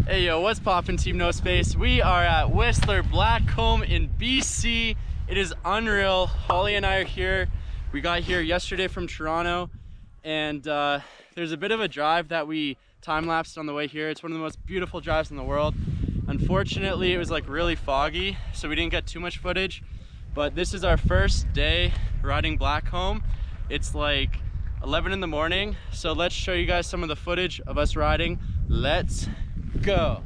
Hey yo, what's poppin', Team No Space? We are at Whistler Blackcomb in BC. It is unreal. Holly and I are here. We got here yesterday from Toronto, and there's a bit of a drive that we time-lapsed on the way here. It's one of the most beautiful drives in the world. Unfortunately, it was like really foggy, so we didn't get too much footage, but this is our first day riding Blackcomb. It's like 11 in the morning, so let's show you guys some of the footage of us riding. Let's go.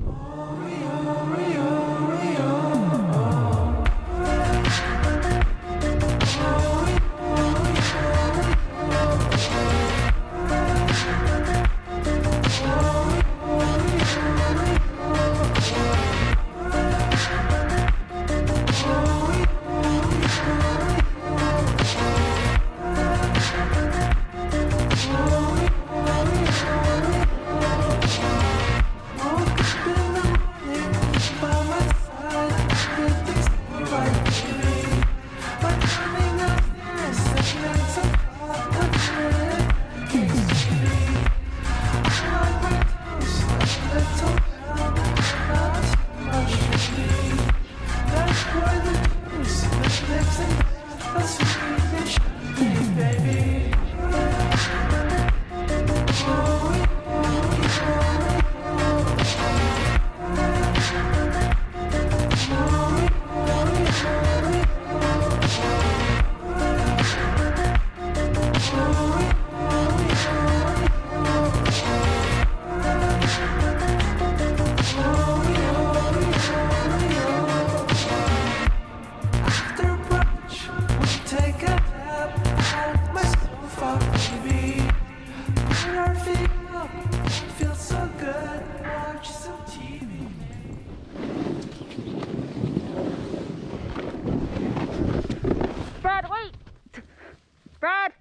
Brad!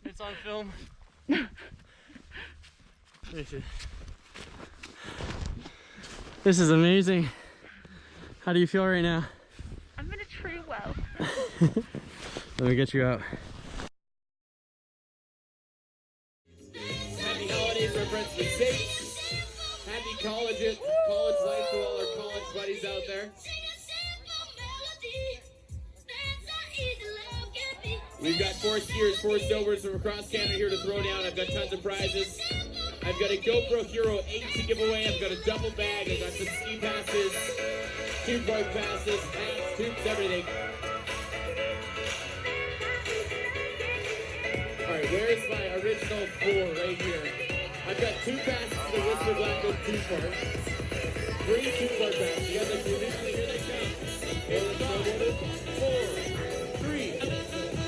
It's on film. This is amazing. How do you feel right now? I'm in a tree well. Let me get you out. Happy holidays, our friends from States. Happy college life to all our college buddies out there. We've got 4 skiers, 4 snowboarders from across Canada here to throw down. I've got tons of prizes. I've got a GoPro Hero 8 to give away. I've got a double bag. I've got some ski passes, tube bike passes, hats, tubes, everything. Alright, where's my original 4 right here? I've got 2 passes to the Whistler Blackcomb 2 part. 3 tube bike passes. You guys like to do this? Here they come. Here they come. 4, 3,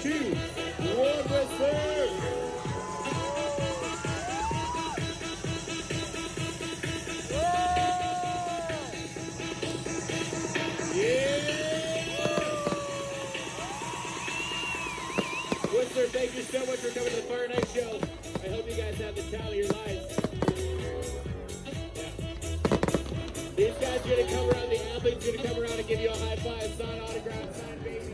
2, 1, Whistler! Whistler, thank you so much for coming to the Fire Night Show. I hope you guys have the time of your lives. Yeah. These guys are going to come around, the athletes are going to come around and give you a high five, sign autographs, sign babies.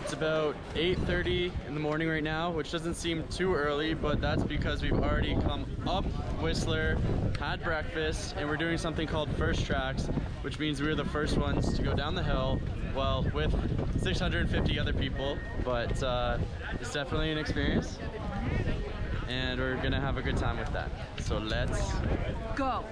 It's about 8:30 in the morning right now, which doesn't seem too early, but that's because we've already come up Whistler, had breakfast, and we're doing something called first tracks, which means we're the first ones to go down the hill, well, with 650 other people, but it's definitely an experience, and we're gonna have a good time with that. So let's Go!